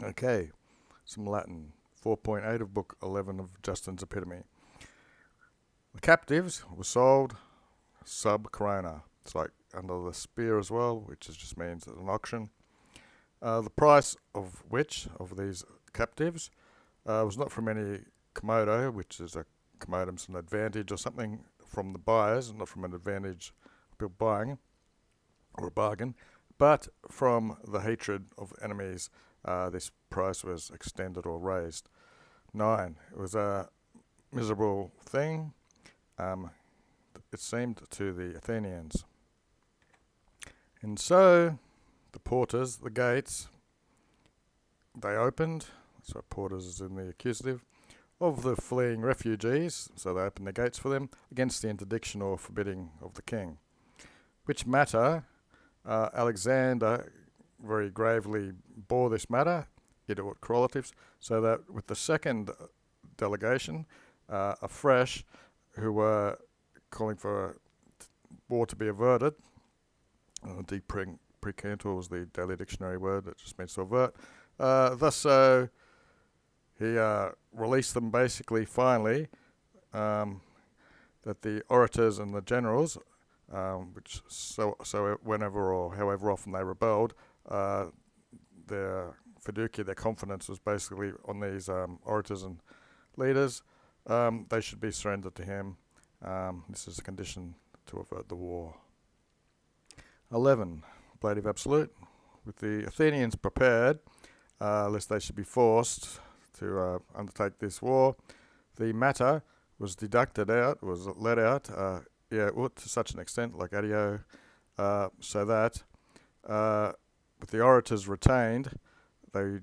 Okay, some Latin. 4.8 of Book 11 of Justin's Epitome. The captives were sold sub corona. It's like under the spear as well, which just means an auction. The price of these captives, was not from any commodo, which is a commodum's an advantage or something from the buyers, not from an advantage of people buying or a bargain, but from the hatred of enemies. This price was extended or raised. 9. It was a miserable thing, it seemed to the Athenians. And so the porters, the gates, they opened, so porters is in the accusative, of the fleeing refugees, so they opened the gates for them, against the interdiction or forbidding of the king. Which matter, Alexander very gravely bore this matter, it or correlatives, so that with the second delegation, afresh, who were calling for war to be averted, deprecantor was the daily dictionary word, that just means to avert. Thus, so he released them basically, finally, that the orators and the generals, which so whenever or however often they rebelled, their fiducia, their confidence was basically on these orators and leaders. They should be surrendered to him. This is a condition to avert the war. 11. Ablative absolute. With the Athenians prepared, lest they should be forced to undertake this war, the matter was deducted out, was let out, to such an extent, like adio, so that with the orators retained, the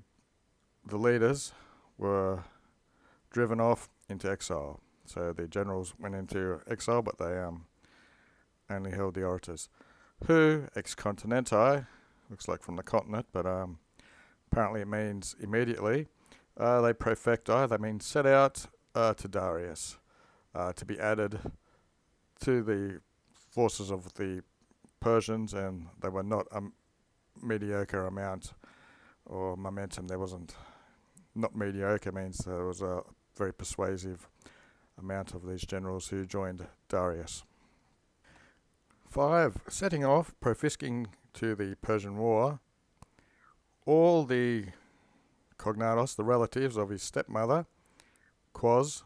leaders were driven off into exile. So the generals went into exile, but they only held the orators, who ex continenti, looks like from the continent, but apparently it means immediately. They profecti, they mean set out to Darius, to be added to the forces of the Persians, and they were not a mediocre amount or momentum. There wasn't, not mediocre means there was a very persuasive amount of these generals who joined Darius. 5. Setting off, profisking to the Persian War, all the cognatos, the relatives of his stepmother, quos,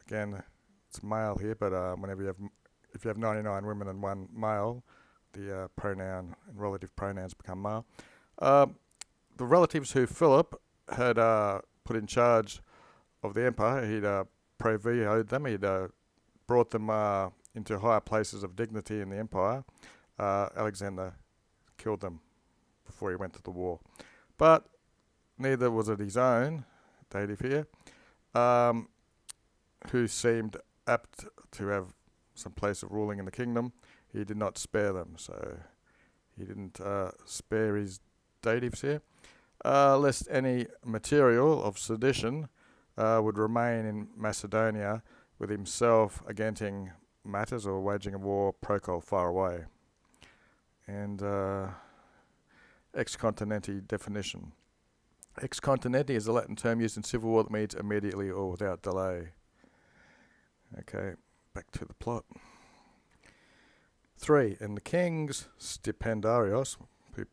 again it's male here, but if you have 99 women and one male, the pronoun and relative pronouns become male. The relatives who Philip had put in charge of the empire, he'd proveoed them, he'd brought them into higher places of dignity in the empire. Alexander killed them before he went to the war. But neither was it his own, dative here, who seemed apt to have some place of ruling in the kingdom. He did not spare them, so he didn't spare his datives here, lest any material of sedition would remain in Macedonia, with himself againting matters or waging a war procol far away. And ex continenti definition. Ex continenti is a Latin term used in civil war that means immediately or without delay. Okay, back to the plot. 3. And the kings stipendarios,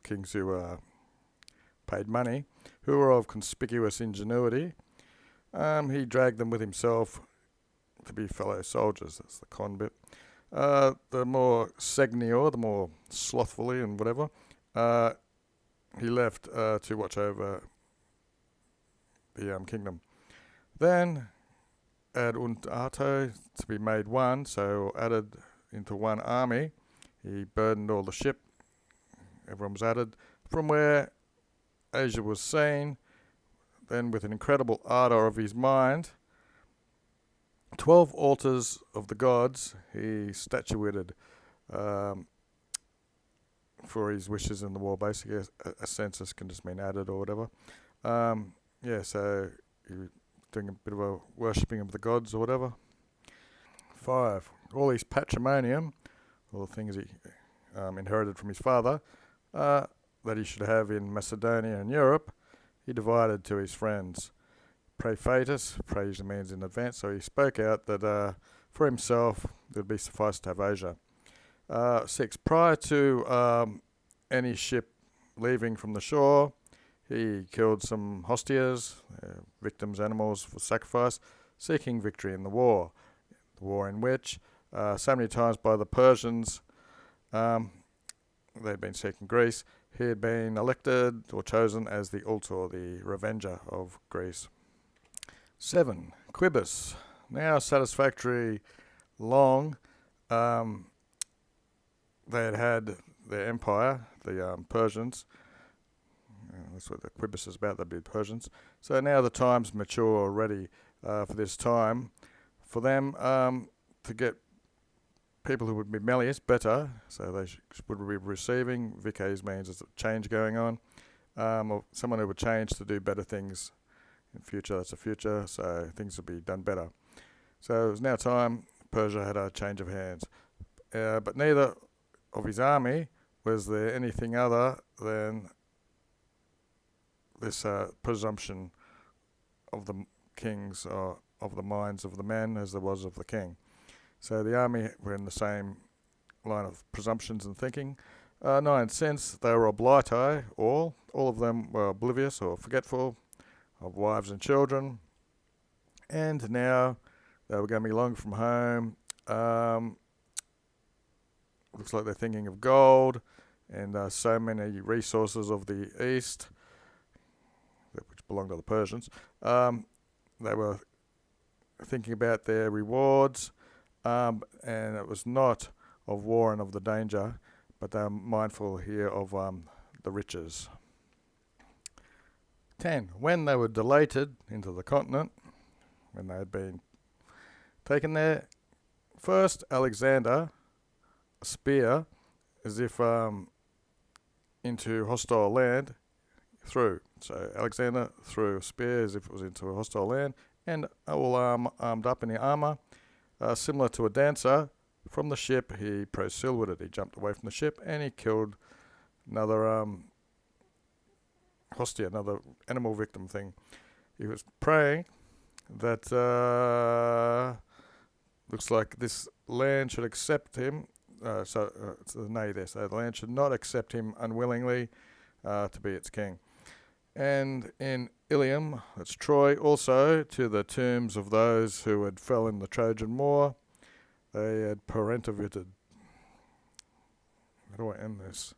kings who paid money, who were of conspicuous ingenuity, he dragged them with himself to be fellow soldiers. That's the con bit. The more segnior, the more slothfully and whatever, he left to watch over the kingdom. Then ad unt arto, to be made one, so added into one army. He burdened all the ship, everyone was added, from where Asia was seen. Then with an incredible ardour of his mind, 12 altars of the gods he statuetted for his wishes in the war. Basically, a census can just mean added or whatever. So he was doing a bit of a worshipping of the gods or whatever. 5. All his patrimonium, all the things he inherited from his father, that he should have in Macedonia and Europe, he divided to his friends. Praefetus, pray usually means in advance, so he spoke out that for himself it would be suffice to have Asia. 6. Prior to any ship leaving from the shore, he killed some hostias, victims, animals for sacrifice, seeking victory in the war. The war in which, so many times by the Persians, they'd been seeking Greece, he had been elected or chosen as the Ultor, the revenger of Greece. 7. Quibus. Now satisfactory long, they had their empire, the Persians. That's what the Quibus is about, they'd be the Persians. So now the time's mature, ready for this time for them to get people who would be melius better, so they would be receiving. Vices means there's a change going on, or someone who would change to do better things in future. That's the future, so things would be done better. So it was now time Persia had a change of hands, but neither of his army was there anything other than this presumption of the kings, or of the minds of the men, as there was of the king. So the army were in the same line of presumptions and thinking. 9. Since they were obliti, all of them were oblivious or forgetful of wives and children, and now they were going to be long from home. Looks like they're thinking of gold and so many resources of the east, which belonged to the Persians. They were thinking about their rewards, and it was not of war and of the danger, but they are mindful here of the riches. 10. When they were dilated into the continent, when they had been taken there, first Alexander, a spear, as if into hostile land, threw. So Alexander threw a spear as if it was into a hostile land, and all armed up in the armour, similar to a dancer. From the ship, he prosilvered it. He jumped away from the ship and he killed another hostia, another animal victim thing. He was praying that looks like this land should accept him. It's a nay there. So the land should not accept him unwillingly to be its king. And in Ilium, that's Troy, also to the tombs of those who had fell in the Trojan War, they had parentivated. How do I end this?